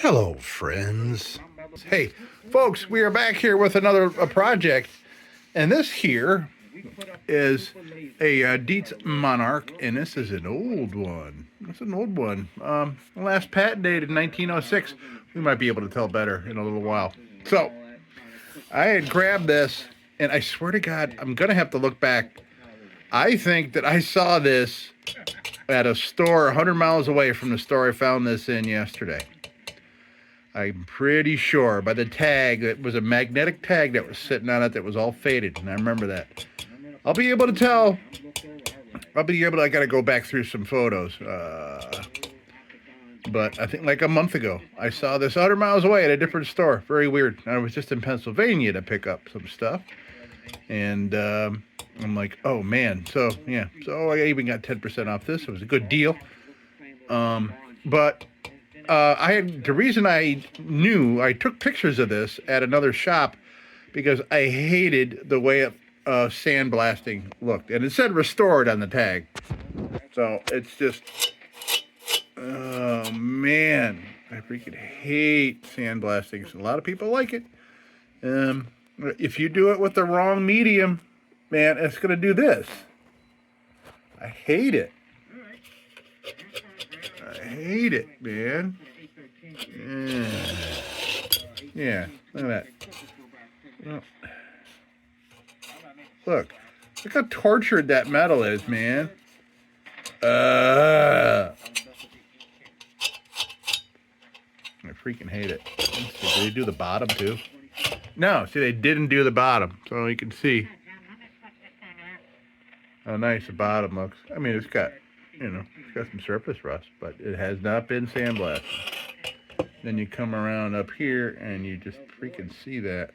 Hello, friends. Hey, folks, we are back here with another project, and this here is a Dietz Monarch, and this is an old one. It's an old one. Last patent dated in 1906. We might be able to tell better in a little while. So, I had grabbed this, and I swear to God, I'm going to have to look back. I think that I saw this at a store 100 miles away from the store I found this in yesterday. I'm pretty sure by the tag, it was a magnetic tag that was sitting on it that was all faded, and I remember that. I'll be able to tell. I got to go back through some photos. But I think like a month ago, I saw this 100 miles away at a different store. Very weird. I was just in Pennsylvania to pick up some stuff. And I'm like, oh, man. So, yeah. So I even got 10% off this. It was a good deal. But the reason I knew, I took pictures of this at another shop because I hated the way it sandblasting looked. And it said restored on the tag. So it's just, oh man, I freaking hate sandblasting. So a lot of people like it. If you do it with the wrong medium, man, it's going to do this. I hate it. I hate it, man. Yeah, look at that. Look how tortured that metal is, man. I freaking hate it. Did they do the bottom too? No, see, they didn't do the bottom, so you can see how nice the bottom looks. I mean, it's got some surface rust, but it has not been sandblasted. Then you come around up here and you just freaking see that.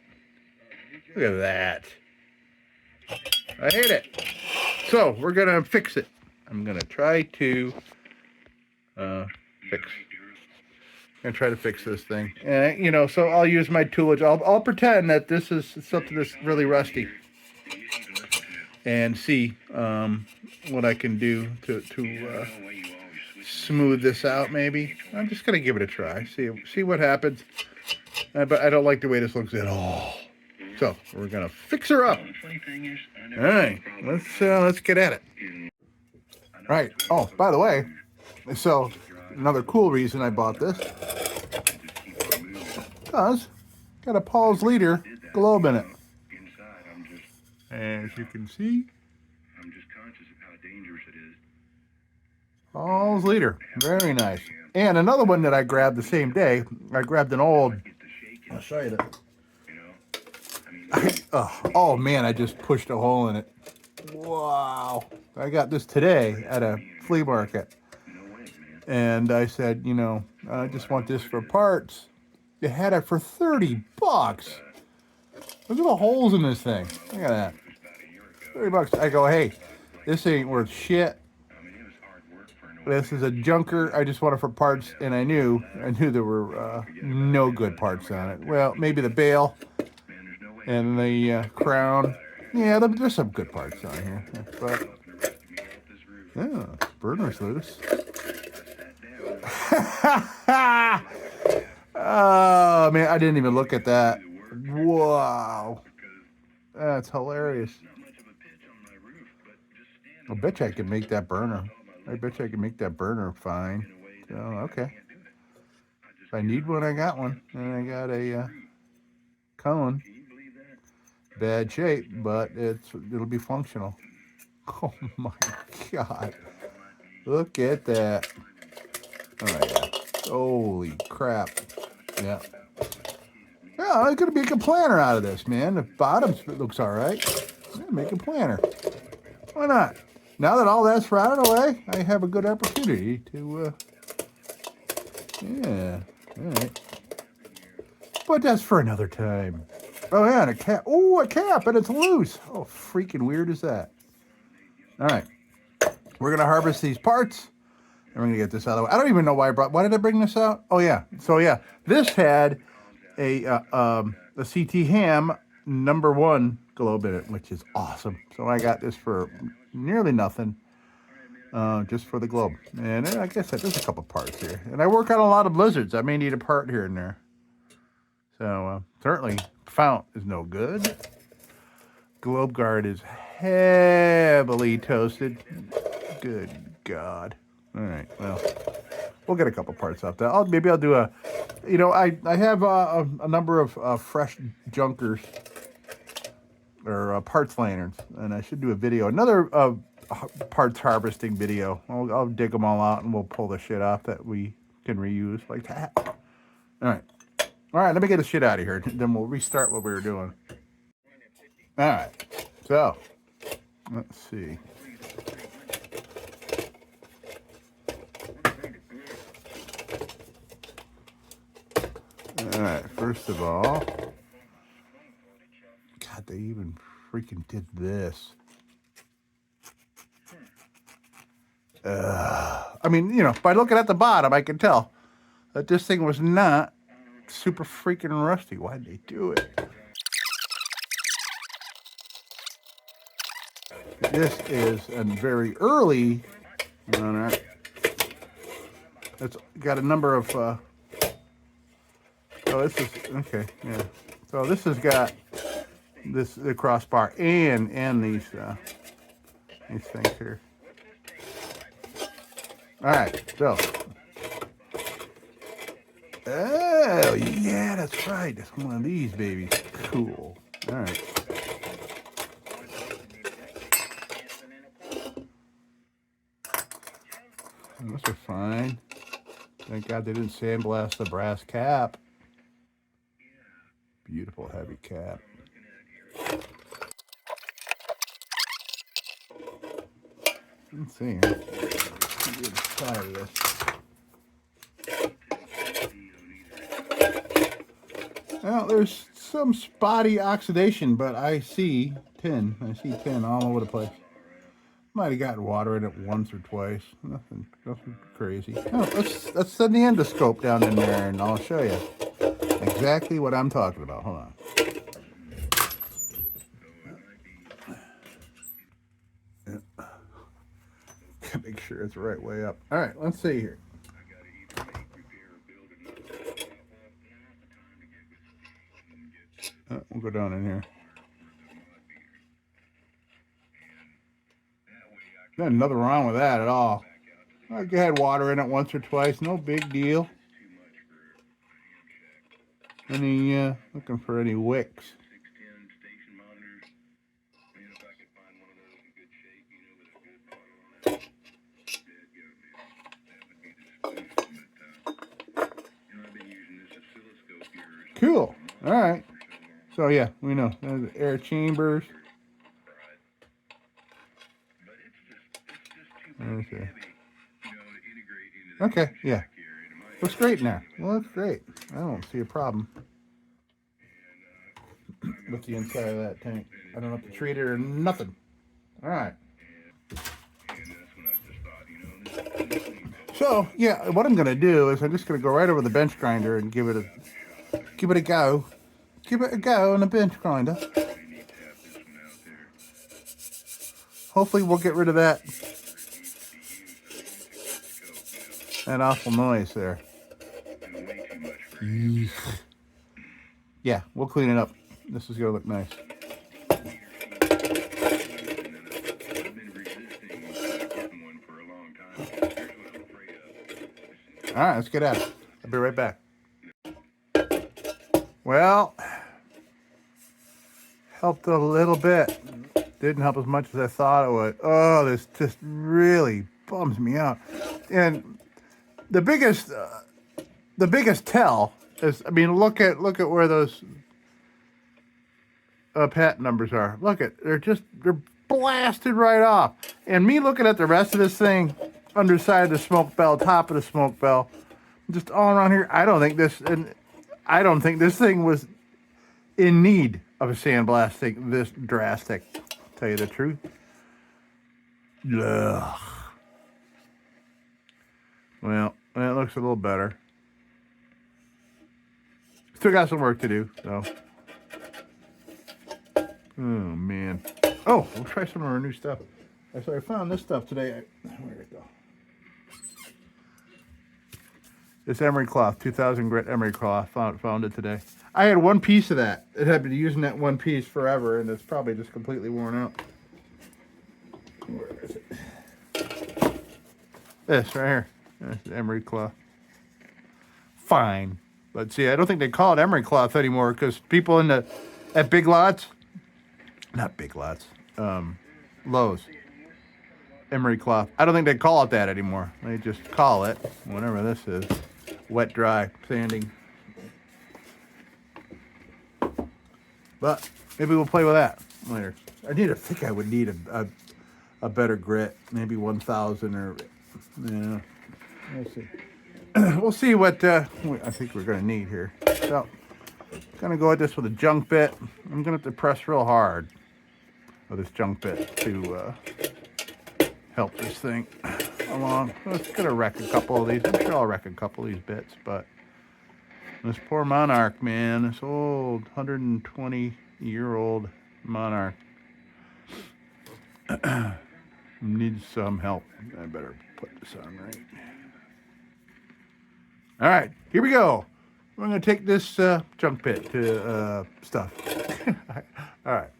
Look at that. I hate it. So we're going to fix it. I'm going to try to fix this thing. And, so I'll use my toolage. I'll pretend that this is something that's really rusty and see what I can do to smooth this out, maybe. I'm just going to give it a try. See what happens. But I don't like the way this looks at all. So we're going to fix her up. All right. Let's get at it. Right. Oh, by the way, so another cool reason I bought this. Because got a Paul's Leader globe in it. As you can see, Paul's Leader. Very nice. And another one that I grabbed the same day, I grabbed an old, I'll show you that. Oh man, I just pushed a hole in it. Wow. I got this today at a flea market. And I said, I just want this for parts. They had it for $30. Look at the holes in this thing. Look at that. $30. I go, hey, this ain't worth shit. This is a junker. I just want it for parts, and I knew there were no good parts on it. Well, maybe the bail and the crown. Yeah, there's some good parts on here, but yeah, burner's loose. Oh man, I didn't even look at that. Wow, that's hilarious. I bet you I can make that burner. Fine. So, okay. If I need one, I got one. And I got a cone. Bad shape, but it'll be functional. Oh my God. Look at that. Oh yeah. Holy crap. Yeah. Yeah, I'm gonna make a planner out of this, man. The bottom looks all right. I'm gonna make a planner. Why not? Now that all that's rotted away, I have a good opportunity to, yeah, all right. But that's for another time. Oh, yeah, and a cap. Oh, a cap, and it's loose. Oh, freaking weird is that? All right. We're going to harvest these parts, and we're going to get this out of the way. I don't even know why did I bring this out? Oh, yeah. So, yeah, this had a CT Ham #1 globe in it, which is awesome. So I got this for nearly nothing. just for the globe. And I guess there's a couple parts here. And I work on a lot of blizzards. I may need a part here and there. So certainly fount is no good. Globe guard is heavily toasted. Good God. All right, well, we'll get a couple parts off that. Maybe I'll do a, you know, I have a number of fresh junkers or parts lanterns, and I should do a video, another parts harvesting video. I'll dig them all out and we'll pull the shit off that we can reuse like that. All right, let me get the shit out of here. Then we'll restart what we were doing. All right, so let's see. All right, first of all, God, they even freaking did this. I mean, you know, by looking at the bottom, I can tell that this thing was not super freaking rusty. Why'd they do it? This is a very early Monarch. It's got a number of, oh, this is, okay, yeah. So this has got the crossbar and these things here. All right, so. Oh, yeah, that's right. That's one of these babies. Cool. All right. Those are fine. Thank God they didn't sandblast the brass cap. Beautiful heavy cap. Let's see. Try this. Well, there's some spotty oxidation, but I see tin. I see tin all over the place. Might have gotten water in it once or twice. Nothing crazy. Oh, let's send the endoscope down in there, and I'll show you exactly what I'm talking about. Hold on. Make sure it's the right way up. All right, let's see here. We'll go down in here. There's nothing wrong with that at all. I had water in it once or twice. No big deal. Any looking for any wicks? Cool. All right. So yeah, we know there's air chambers. Okay, yeah. Looks great in there. Well, looks great. I don't see a problem with the inside of that tank. I don't have to treat it or nothing. All right. So yeah, what I'm gonna do is I'm just gonna go right over the bench grinder and give it a go. Give it a go on the bench grinder. Hopefully we'll get rid of that awful noise there. Yeah, we'll clean it up. This is gonna look nice. All right, let's get at it. I'll be right back. Well, helped a little bit. Didn't help as much as I thought it would. Oh, this just really bums me out. And the biggest tell is, I mean, look at where those patent numbers are. Look at, they're blasted right off. And me looking at the rest of this thing, underside of the smoke bell, top of the smoke bell, just all around here, I don't think this thing was in need of a sandblasting this drastic. Tell you the truth. Ugh. Well, that looks a little better. Still got some work to do, so. Oh, man. Oh, we'll try some of our new stuff. So I found this stuff today. Where did it go? This emery cloth, 2000 grit emery cloth. Found it today. I had one piece of that. It had been using that one piece forever, and it's probably just completely worn out. Where is it? This right here. That's the emery cloth. Fine. But see, I don't think they call it emery cloth anymore because people at Big Lots, not Big Lots, Lowe's, emery cloth. I don't think they call it that anymore. They just call it, whatever this is, wet, dry, sanding. But maybe we'll play with that later. I think I would need a better grit, maybe 1000 or, yeah, we'll see. We'll see what I think we're going to need here. So, going to go at this with a junk bit. I'm going to have to press real hard with this junk bit to help this thing along. It's going to wreck a couple of these. I'm sure I'll wreck a couple of these bits, but this poor Monarch, man, this old 120-year-old Monarch needs some help. I better put this on right. All right, here we go. We're going to take this junk bit to stuff. All right.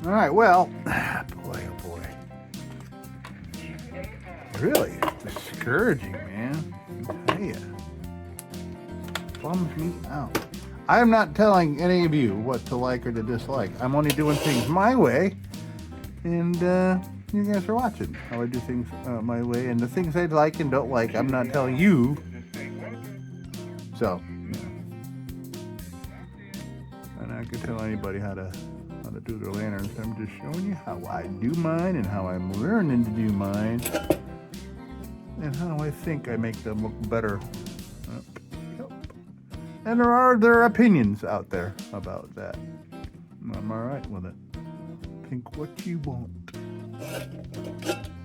All right, well, boy, oh boy. Really discouraging, man. I tell ya. Bums me out. I'm not telling any of you what to like or to dislike. I'm only doing things my way, and you guys are watching how I do things my way, and the things I like and don't like, I'm not telling you. So, yeah. I'm not gonna tell anybody how to do their lanterns. I'm just showing you how I do mine and how I'm learning to do mine and how I think I make them look better. And there are opinions out there about that. I'm all right with it. Think what you want.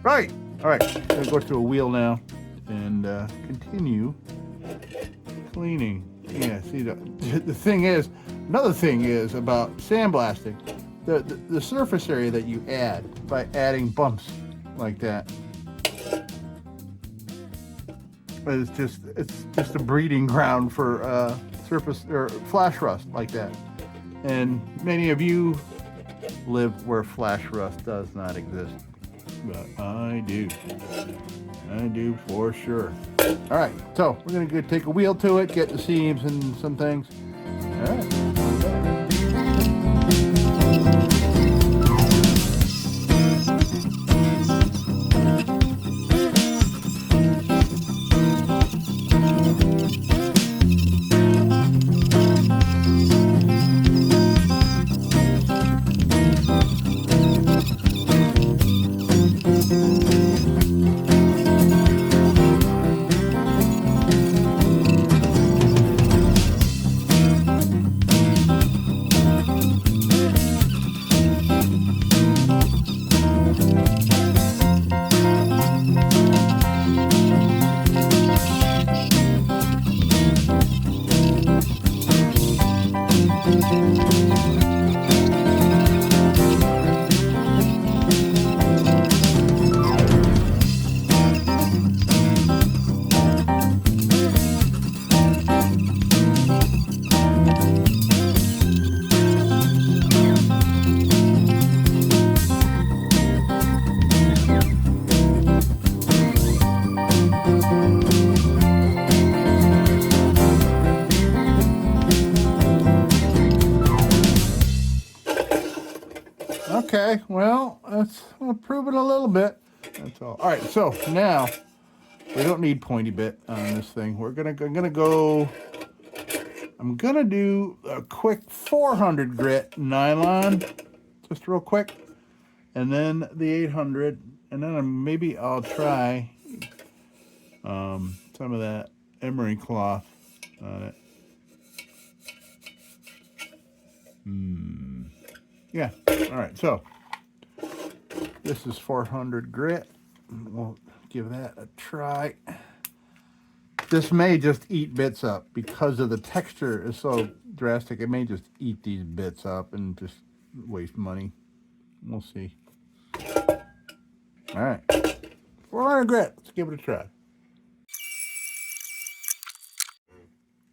Right. All right. I'm gonna go to a wheel now and continue cleaning. Yeah. See, the thing is, another thing is about sandblasting. The surface area that you add by adding bumps like that is it's just a breeding ground for surface or flash rust like that. And many of you live where flash rust does not exist, but I do for sure. All right, so we're gonna go take a wheel to it, get the seams and some things. All right. Okay, well, let's improve it a little bit. That's all. All right, so now we don't need pointy bit on this thing. I'm gonna do a quick 400 grit nylon, just real quick, and then the 800, and then maybe I'll try some of that emery cloth on it. Yeah. All right. So this is 400 grit. We'll give that a try. This may just eat bits up because of the texture is so drastic. It may just eat these bits up and just waste money. We'll see. All right. 400 grit. Let's give it a try.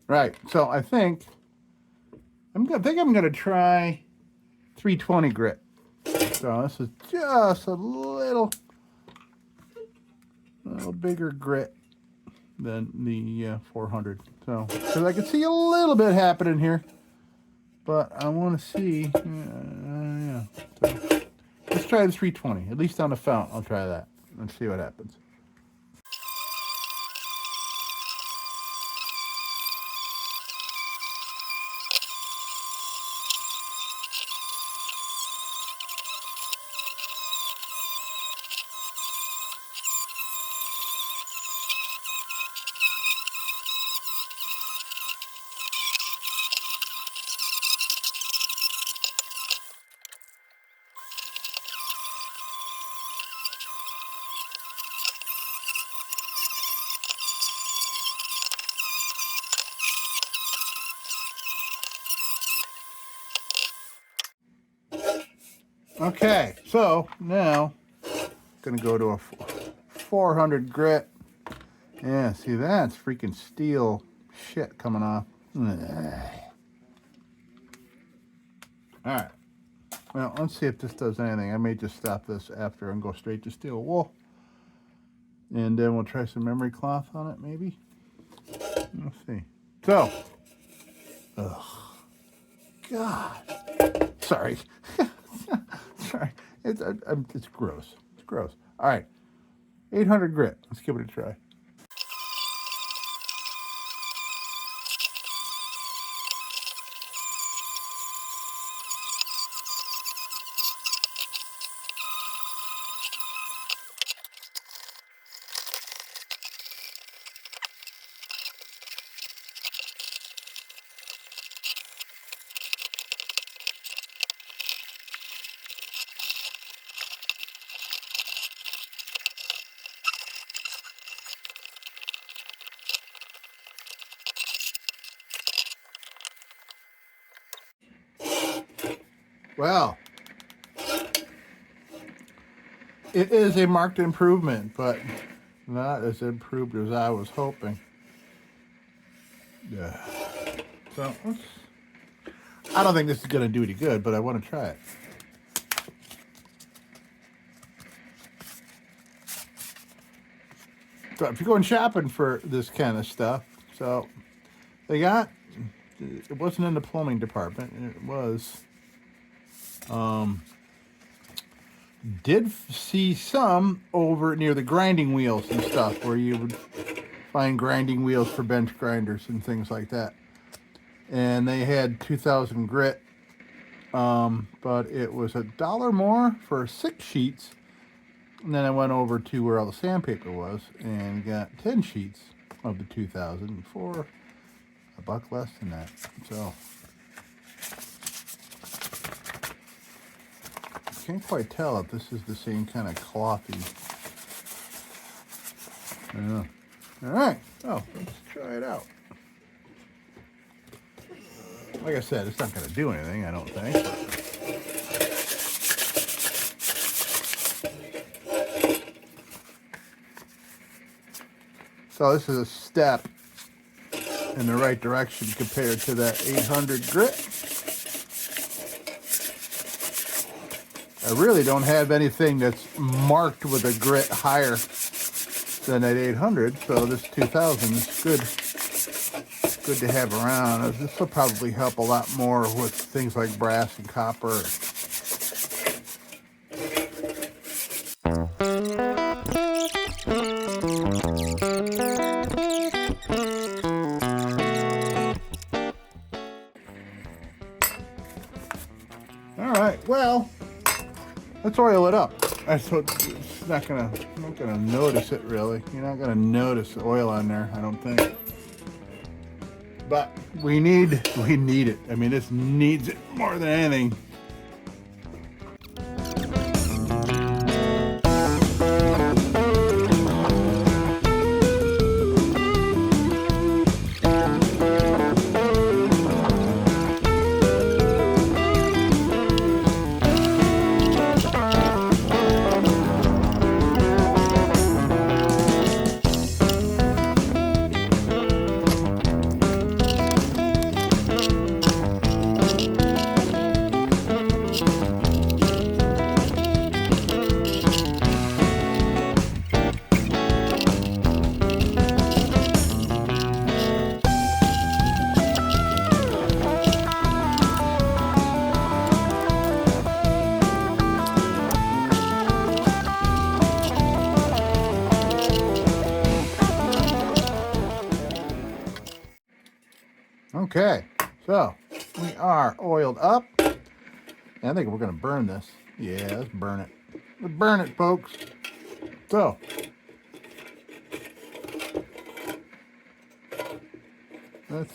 Right. So I think I'm gonna try 320 grit. So this is just a little bigger grit than the 400. So, because I can see a little bit happening here, but I want to see. Yeah. So, let's try the 320. At least on the fount, I'll try that and see what happens. Okay, so now I'm gonna go to a 400 grit. Yeah, see that's freaking steel shit coming off. All right. Well, let's see if this does anything. I may just stop this after and go straight to steel wool. And then we'll try some memory cloth on it, maybe. Let's see. So, God. Sorry. Sorry. It's gross. It's gross. All right. 800 grit. Let's give it a try. Well, it is a marked improvement, but not as improved as I was hoping. Yeah. So, I don't think this is going to do any good, but I want to try it. So if you're going shopping for this kind of stuff, so it wasn't in the plumbing department. It was, did see some over near the grinding wheels and stuff where you would find grinding wheels for bench grinders and things like that. And they had 2000 grit, but it was $1 more for 6 sheets. And then I went over to where all the sandpaper was and got 10 sheets of the 2000 for $1 less than that. So I can't quite tell if this is the same kind of clothy. All right, so let's try it out. Like I said, it's not going to do anything, I don't think. So this is a step in the right direction compared to that 800 grit. I really don't have anything that's marked with a grit higher than that 800, so this 2000 is good to have around. This will probably help a lot more with things like brass and copper. well, let's oil it up. That's what it's not gonna notice it really. You're not gonna notice the oil on there, I don't think. But we need it. I mean, this needs it more than anything. Okay, so we are oiled up. And I think we're going to burn this. Yeah, let's burn it. Let's burn it, folks. So, let's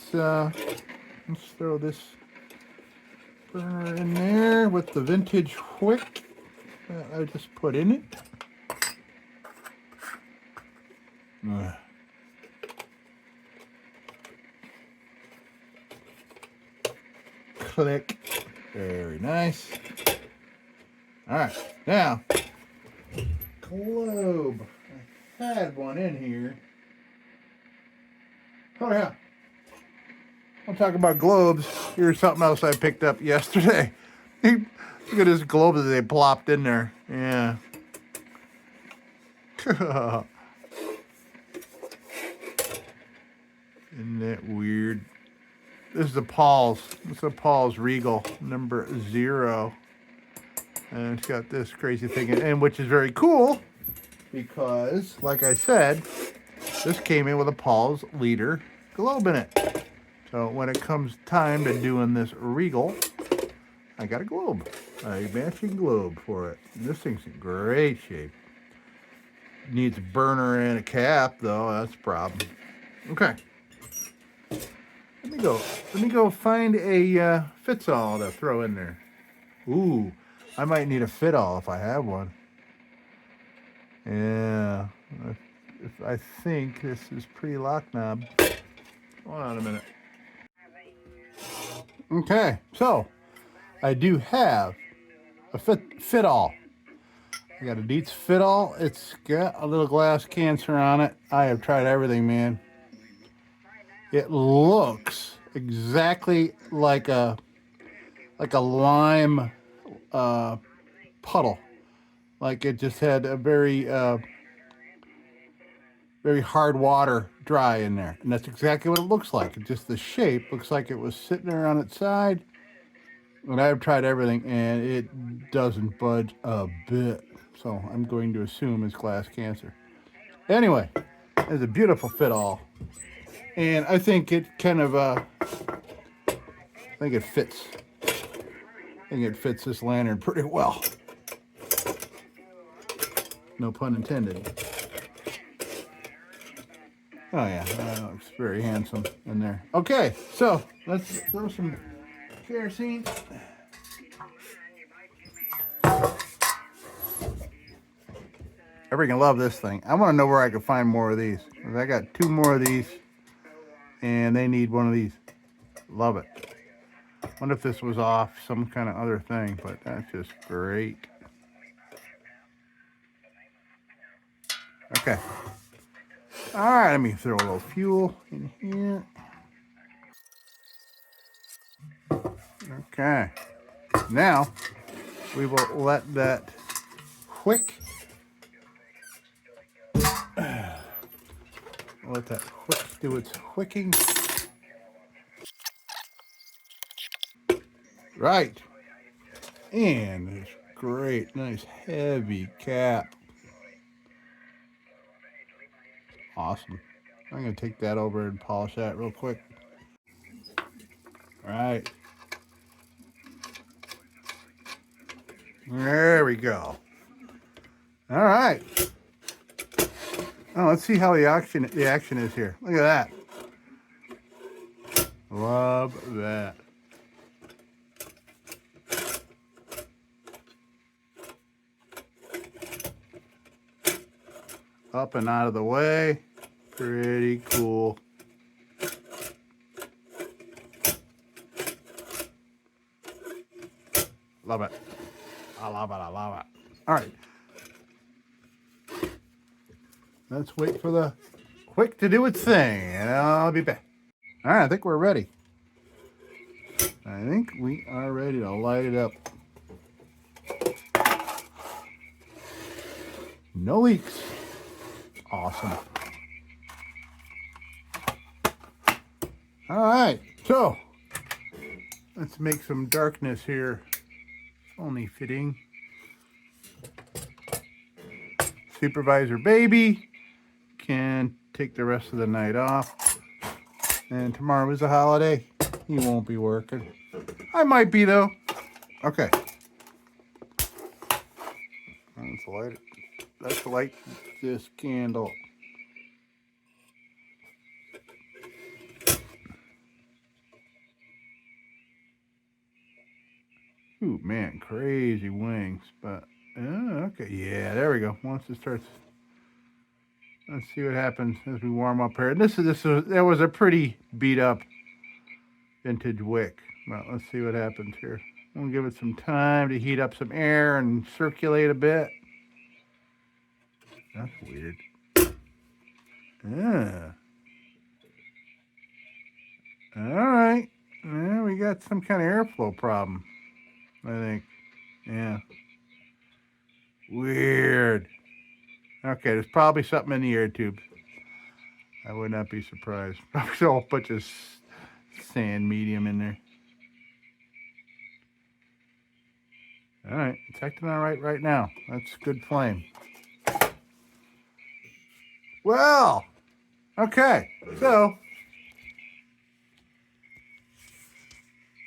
throw this burner in there with the vintage wick that I just put in it. Click. Very nice. All right, now, globe. I had one in here. Oh yeah. I'll talk about globes. Here's something else I picked up yesterday. Look at this globe that they plopped in there. Yeah. Isn't that weird? This is a Paul's. It's a Paul's Regal number 0. And it's got this crazy thing in it, which is very cool because, like I said, this came in with a Paul's liter globe in it. So when it comes time to doing this Regal, I got a globe, a matching globe for it. And this thing's in great shape. Needs a burner and a cap, though. That's a problem. Okay. Let me go find a fits-all to throw in there. Ooh, I might need a fit-all if I have one. Yeah, I think this is pre-lock knob. Hold on a minute. Okay, so I do have a fit-all. I got a Dietz fit-all. It's got a little glass cancer on it. I have tried everything, man. It looks exactly like a lime puddle. Like it just had a very hard water dry in there. And that's exactly what it looks like. It just the shape looks like it was sitting there on its side. And I've tried everything and it doesn't budge a bit. So I'm going to assume it's glass cancer. Anyway, it's a beautiful fit-all. And I think it kind of, I think it fits. I think it fits this lantern pretty well. No pun intended. Oh yeah, that looks very handsome in there. Okay, so let's throw some kerosene. I freaking love this thing. I want to know where I can find more of these. I got 2 more of these, and they need one of these. Love it. Wonder if this was off some kind of other thing, but that's just great. Okay. All right, let me throw a little fuel in here. Okay. Now, we will let that wick. Let that wick do its wicking. Right. And this great, nice, heavy cap. Awesome. I'm going to take that over and polish that real quick. All right. There we go. All right. Oh, let's see how the action is here. Look at that. Love that. Up and out of the way. Pretty cool. Love it. I love it. I love it. All right. Let's wait for the quick to do its thing, and I'll be back. All right, I think we're ready. I think we are ready to light it up. No leaks. Awesome. All right, so let's make some darkness here. Only fitting. Supervisor baby can take the rest of the night off. And tomorrow is a holiday. He won't be working. I might be though. Okay. Let's light this candle. Ooh, man, crazy wings, but okay, yeah, there we go. Once it starts, let's see what happens as we warm up here. And that was a pretty beat up vintage wick. Well, let's see what happens here. We'll give it some time to heat up some air and circulate a bit. That's weird. Yeah. All right. Yeah, we got some kind of airflow problem, I think. Yeah. Weird. Okay, there's probably something in the air tubes. I would not be surprised. Probably a whole bunch of sand medium in there. All right, it's acting all right now. That's good flame. Well, okay, so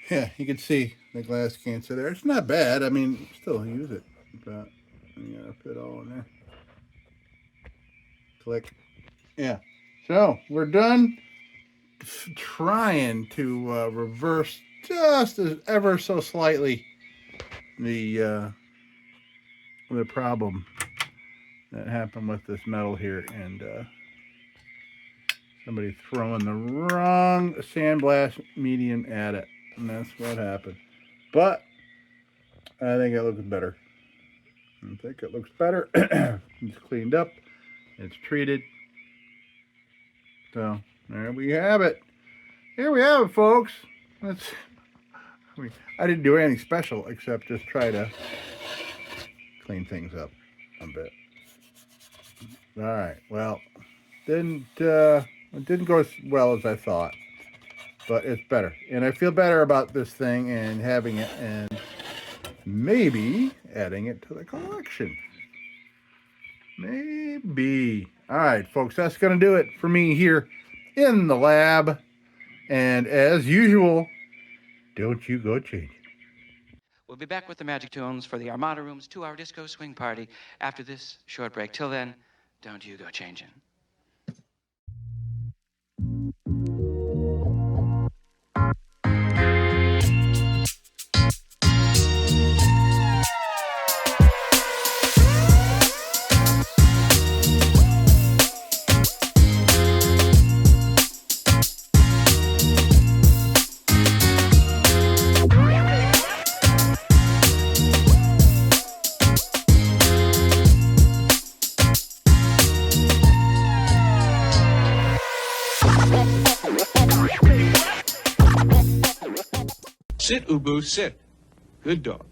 yeah, you can see the glass cancer there. It's not bad. I mean, still use it, but you gotta put it all in there. Click. Yeah. So we're done trying to reverse just as ever so slightly the problem that happened with this metal here, and somebody throwing the wrong sandblast medium at it, and that's what happened. But I think it looks better. It's cleaned up. It's treated. So there we have it. Here we have it, folks. I didn't do anything special except just try to clean things up a bit. All right. Well, it didn't go as well as I thought, but it's better, and I feel better about this thing and having it, and maybe adding it to the collection. Maybe. All right, folks, that's going to do it for me here in the lab. And as usual, don't you go changing. We'll be back with the Magic Tunes for the Armada Room's 2-hour disco swing party after this short break. Till then, don't you go changing. Sit, Ubu, sit. Good dog.